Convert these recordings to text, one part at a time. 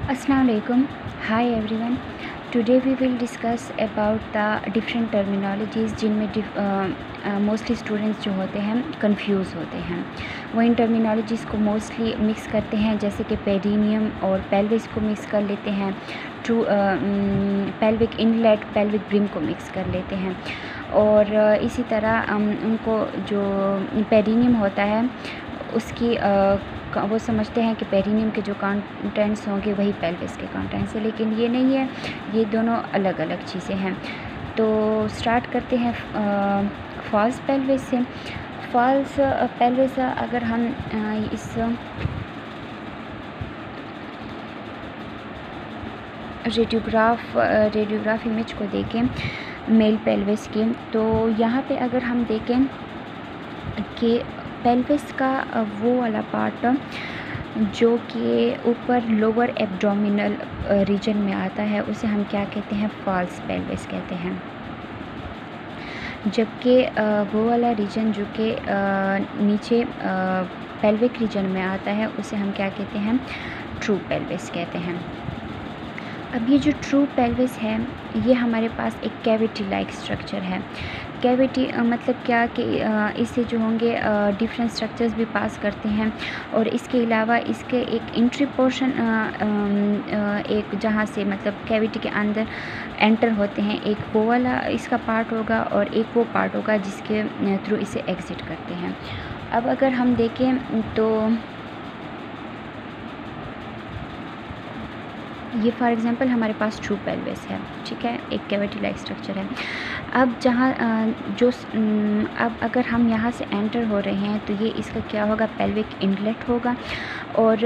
Assalamu alaikum. Hi everyone. Today we will discuss about the different terminologies जिनमें mostly students जो होते हैं confuse होते हैं। वो इन टर्मिनोलॉजीज़ को मोस्टली मिक्स करते हैं, जैसे कि पेरिनियम और पेल्विस को मिक्स कर लेते हैं, पेल्विक इनलेट पेल्विक ब्रिम को मिक्स कर लेते हैं। और इसी तरह उनको जो पेरिनियम होता है उसकी वो समझते हैं कि पेरिनियम के जो कंटेंट्स होंगे वही पेल्विस के कंटेंट्स है, लेकिन ये नहीं है, ये दोनों अलग अलग चीज़ें हैं। तो स्टार्ट करते हैं फॉल्स पेल्विस से। फॉल्स पेल्विस अगर हम इस रेडियोग्राफ इमेज को देखें मेल पेल्विस के, तो यहाँ पे अगर हम देखें कि पेल्विस का वो वाला पार्ट जो कि ऊपर लोअर एब्डोमिनल रीजन में आता है उसे हम क्या कहते हैं, फॉल्स पेल्विस कहते हैं। जबकि वो वाला रीजन जो कि नीचे पेल्विक रीजन में आता है उसे हम क्या कहते हैं, ट्रू पेल्विस कहते हैं। अब ये जो ट्रू पेल्विस है ये हमारे पास एक कैविटी लाइक स्ट्रक्चर है। कैविटी मतलब क्या कि इससे जो होंगे डिफरेंट स्ट्रक्चर्स भी पास करते हैं, और इसके अलावा इसके एक एंट्री पोर्शन एक जहाँ से मतलब कैविटी के अंदर एंटर होते हैं, एक वो वाला इसका पार्ट होगा और एक वो पार्ट होगा जिसके थ्रू इसे एग्ज़िट करते हैं। अब अगर हम देखें तो ये फॉर एग्ज़ाम्पल हमारे पास ट्रू पेल्विस है, ठीक है, एक कैविटी लाइक स्ट्रक्चर है। अब जहाँ अब अगर हम यहाँ से एंटर हो रहे हैं तो ये इसका क्या होगा, पेल्विक इनलेट होगा। और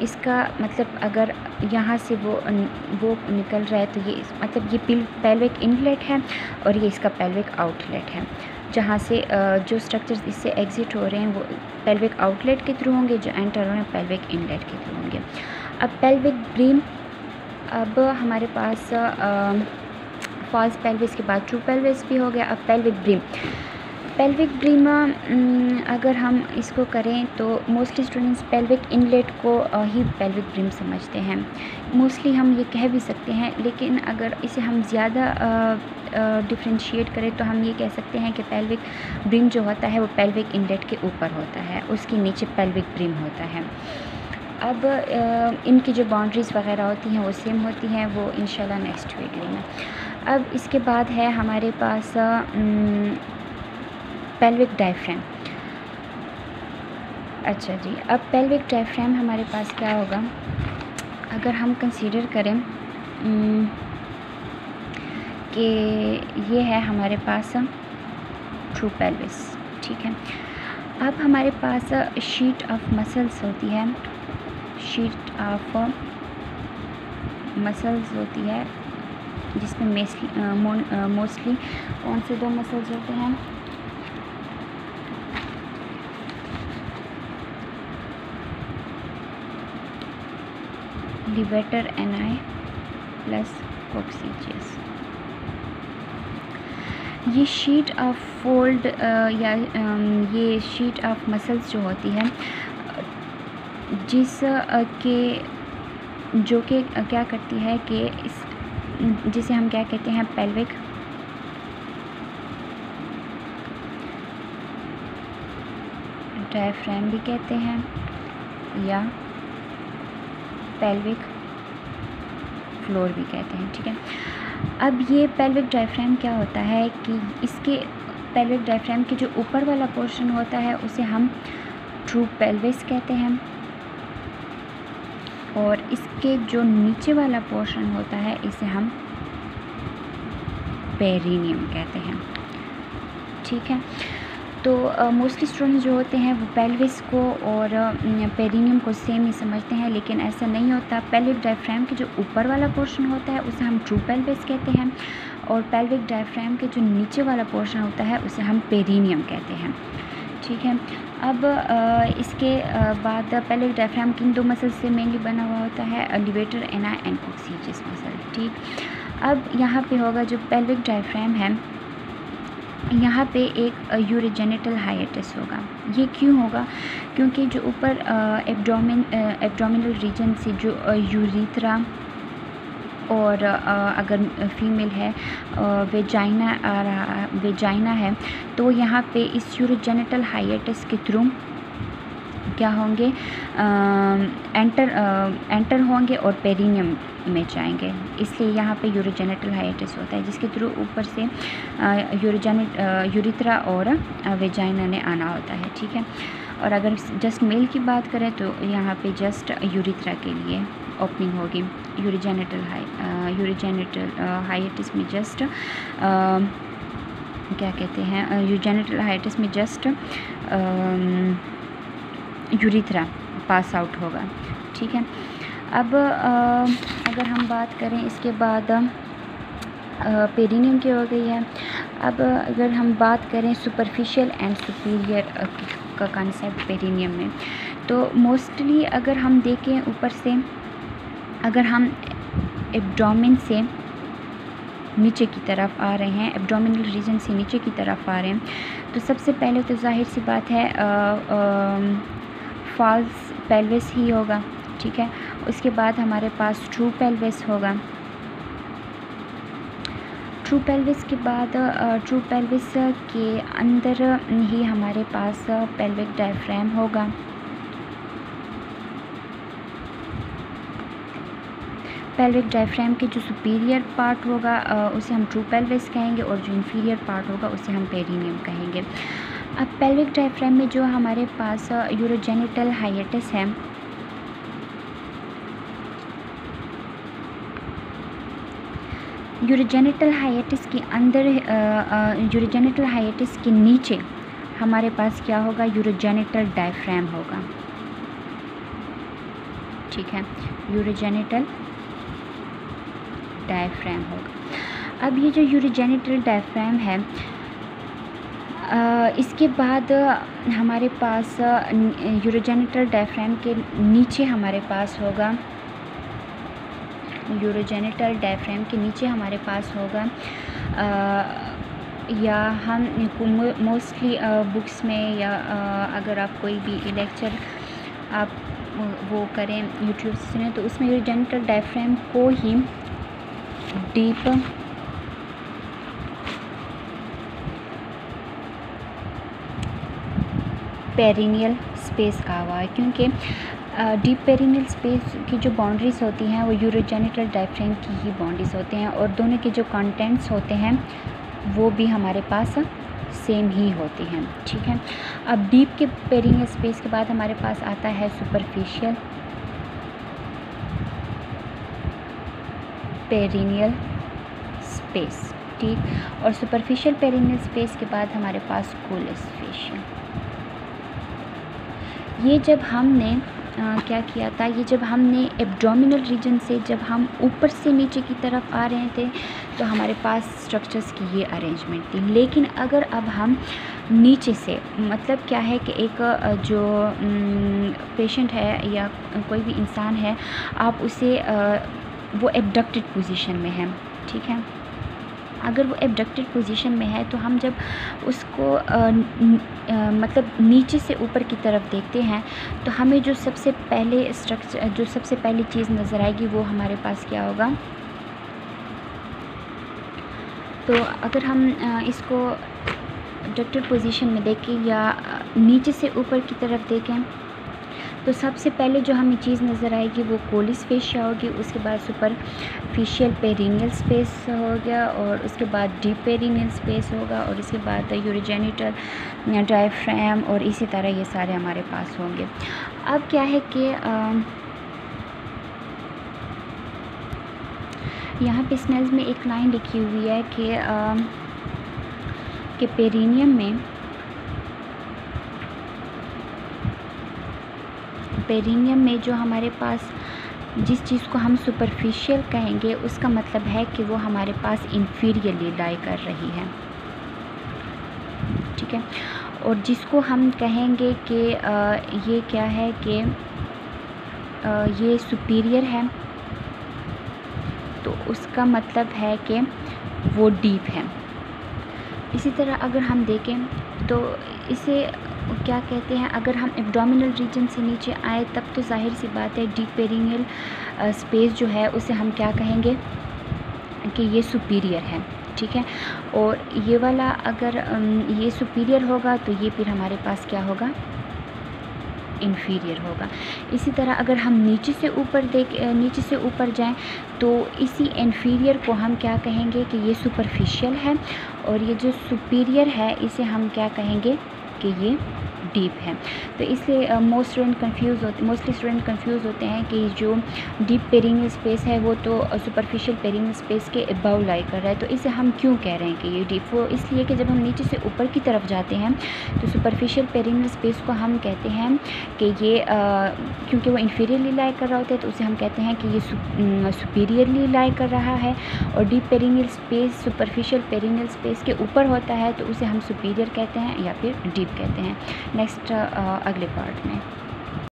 इसका मतलब अगर यहाँ से वो निकल रहा है तो ये मतलब ये पेल्विक इनलेट है और ये इसका पेल्विक आउटलेट है। जहाँ से जो स्ट्रक्चर्स इससे एग्ज़िट हो रहे हैं वो पेल्विक आउटलेट के थ्रू होंगे, जो एंटर हो रहे हैं पेल्विक इनलेट के थ्रू होंगे। अब पेल्विक ब्रीम, अब हमारे पास फॉल्स पेल्विस के बाद ट्रू पेल्विस भी हो गया। अब पेल्विक ब्रीम अगर हम इसको करें तो मोस्टली स्टूडेंट्स पेल्विक इनलेट को ही पेल्विक ब्रीम समझते हैं। मोस्टली हम ये कह भी सकते हैं, लेकिन अगर इसे हम ज़्यादा डिफ्रेंशिएट करें तो हम ये कह सकते हैं कि पेल्विक ब्रीम जो होता है वो पेल्विक इनलेट के ऊपर होता है, उसके नीचे पेल्विक ब्रीम होता है। अब इनकी जो बाउंड्रीज़ वगैरह होती हैं वो सेम होती हैं, वो इंशाल्लाह नेक्स्ट वीडियो में। अब इसके बाद है हमारे पास पेल्विक डायफ्राम। अच्छा जी, अब पेल्विक डायफ्राम हमारे पास क्या होगा, अगर हम कंसीडर करें कि ये है हमारे पास ट्रू पेल्विस, ठीक है। अब हमारे पास शीट ऑफ मसल्स होती है, शीट ऑफ मसल्स होती है जिसमें मोस्टली कौन से दो मसल्स होते हैं, लिवेटर एनाई प्लस कॉक्सीजियस। ये शीट ऑफ फोल्ड या ये शीट ऑफ मसल्स जो होती है जिस के जो कि क्या करती है कि इस जिसे हम क्या कहते हैं, पेल्विक डायफ्राम भी कहते हैं या पेल्विक फ्लोर भी कहते हैं, ठीक है। अब ये पेल्विक डायफ्राम क्या होता है कि इसके पेल्विक डायफ्राम के जो ऊपर वाला पोर्शन होता है उसे हम ट्रू पेल्विस कहते हैं, और इसके जो नीचे वाला पोर्शन होता है इसे हम पेरिनियम कहते हैं, ठीक है। तो मोस्टली स्टूडेंट्स जो होते हैं वो पेल्विस को और पेरिनियम को सेम ही समझते हैं, लेकिन ऐसा नहीं होता। पेल्विक डायफ्राम के जो ऊपर वाला पोर्शन होता है उसे हम ट्रू पेल्विस कहते हैं, और पेल्विक डायफ्राम के जो नीचे वाला पोर्शन होता है उसे हम पेरिनियम कहते हैं, ठीक है। अब इसके बाद पेल्विक डायफ्राम किन दो मसल से मेनली बना हुआ होता है, लिवेटर एनाई एंड कॉक्सीजियस मसल, ठीक। अब यहाँ पे होगा जो पेल्विक डायफ्राम है यहाँ पे एक यूरोजेनिटल हाइएटस होगा। ये क्यों होगा? क्योंकि जो ऊपर एब्डोमिनल रीजन से जो यूरिथ्रा और अगर फीमेल है वेजाइना है, तो यहाँ पे इस यूरोजेनिटल हाइएटस के थ्रू क्या होंगे, एंटर होंगे और पेरिनियम में जाएंगे। इसलिए यहाँ पे यूरोजेनिटल हाइएटस होता है, जिसके थ्रू ऊपर से यूरिथ्रा और वेजाइना ने आना होता है। ठीक है। और अगर जस्ट मेल की बात करें तो यहाँ पे जस्ट यूरिथ्रा के लिए ओपनिंग होगी। यूरोजेनिटल हाइएटस में जस्ट क्या कहते हैं, यूरोजेनिटल हाइएटस में जस्ट यूरिथ्रा पास आउट होगा। ठीक है। अब अगर हम बात करें इसके बाद पेरिनियम की हो गई है। अब अगर हम बात करें सुपरफिशियल एंड सुपीरियर का कॉन्सेप्ट पेरिनियम में, तो मोस्टली अगर हम देखें ऊपर से, अगर हम एब्डोमेन से नीचे की तरफ आ रहे हैं, एब्डोमिनल रीजन से नीचे की तरफ आ रहे हैं, तो सबसे पहले तो जाहिर सी बात है फॉल्स पेल्विस ही होगा। ठीक है। उसके बाद हमारे पास ट्रू पेल्विस होगा। ट्रू पेल्विस के बाद ट्रू पेल्विस के अंदर ही हमारे पास पेल्विक डायफ्राम होगा। पेल्विक डायफ्राम के जो सुपीरियर पार्ट होगा उसे हम ट्रू पेल्विस कहेंगे, और जो इन्फीरियर पार्ट होगा उसे हम पेरिनियम कहेंगे। अब पेल्विक डायफ्राम में जो हमारे पास यूरोजेनिटल हाइएटस है, यूरोजेनिटल हाइएटस के अंदर यूरोजेनिटल हाइएटस के नीचे हमारे पास क्या होगा, यूरोजेनिटल डायफ्राम होगा। ठीक है। यूरोजेनिटल डायफ्राम होगा। अब ये जो यूरोजेनिटल डायफ्राम है, इसके बाद हमारे पास यूरोजेनिटल डायफ्राम के नीचे हमारे पास होगा, यूरोजेनिटल डायफ्राम के नीचे हमारे पास होगा या हम मोस्टली बुक्स में या अगर आप कोई भी लेक्चर आप वो करें यूट्यूब से सुने, तो उसमें यूरोजेनिटल डायफ्राम को ही डीप पेरिनियल स्पेस कहा हुआ है, क्योंकि डीप पेरिनियल स्पेस की जो बाउंड्रीज होती हैं वो यूरोजेनिटल डायफ्राम की ही बाउंड्रीज होते हैं, और दोनों के जो कंटेंट्स होते हैं वो भी हमारे पास सेम ही होती हैं। ठीक है। अब डीप के पेरिनियल स्पेस के बाद हमारे पास आता है सुपरफिशियल पेरिनियल स्पेस। ठीक। और सुपरफिशियल पेरिनियल स्पेस के बाद हमारे पास कोलस फेशियल। ये जब हमने क्या किया था, ये जब हमने एब्डोमिनल रीजन से जब हम ऊपर से नीचे की तरफ आ रहे थे, तो हमारे पास स्ट्रक्चर्स की ये अरेंजमेंट थी। लेकिन अगर अब हम नीचे से, मतलब क्या है कि एक जो पेशेंट है या कोई भी इंसान है, आप उसे वो एबडक्टेड पोजीशन में है। ठीक है। अगर वो एबडक्टेड पोजीशन में है, तो हम जब उसको मतलब नीचे से ऊपर की तरफ देखते हैं, तो हमें जो सबसे पहले स्ट्रक्चर, जो सबसे पहली चीज़ नज़र आएगी वो हमारे पास क्या होगा। तो अगर हम इसको एबडक्टेड पोजीशन में देखें या नीचे से ऊपर की तरफ देखें, तो सबसे पहले जो हमें चीज़ नज़र आएगी वो कोलिस फेशिया होगी। उसके बाद सुपरफिशियल पेरिनियल स्पेस हो गया, और उसके बाद डीप पेरिनियल स्पेस होगा, और इसके बाद यूरोजेनिटल डायफ्राम, और इसी तरह ये सारे हमारे पास होंगे। अब क्या है कि यहाँ पे स्नेल्स में एक लाइन लिखी हुई है कि पेरिनियम में जो हमारे पास जिस चीज़ को हम सुपरफिशियल कहेंगे, उसका मतलब है कि वो हमारे पास इन्फीरियरली लाई कर रही है। ठीक है। और जिसको हम कहेंगे कि ये क्या है कि ये सुपीरियर है, तो उसका मतलब है कि वो डीप है। इसी तरह अगर हम देखें तो इसे क्या कहते हैं, अगर हम एब्डोमिनल रीजन से नीचे आए तब तो जाहिर सी बात है डीप पेरिनियल स्पेस जो है उसे हम क्या कहेंगे कि ये सुपीरियर है, ठीक है। और ये वाला अगर ये सुपीरियर होगा तो ये फिर हमारे पास क्या होगा, इन्फीरियर होगा। इसी तरह अगर हम नीचे से ऊपर जाएं तो इसी इन्फीरियर को हम क्या कहेंगे कि ये सुपरफिशियल है, और ये जो सुपीरियर है इसे हम क्या कहेंगे कि ये डीप है। तो इसलिए मोस्टली स्टूडेंट कंफ्यूज होते हैं कि जो डीप पेरिनियल स्पेस है वो तो सुपरफिशियल पेरिनियल स्पेस के अबव लाई कर रहा है, तो इसे हम क्यों कह रहे हैं कि ये डीप, वो इसलिए कि जब हम नीचे से ऊपर की तरफ जाते हैं तो सुपरफिशियल पेरिनियल स्पेस को हम कहते हैं कि ये क्योंकि वो इन्फीरियरली लाई कर रहा होता है तो उसे हम कहते हैं कि ये सुपीरियरली लाई कर रहा है, और deep perineal space superficial perineal space के ऊपर होता है तो उसे हम सुपीरियर कहते हैं या फिर डीप कहते हैं। नेक्स्ट अगले पार्ट में।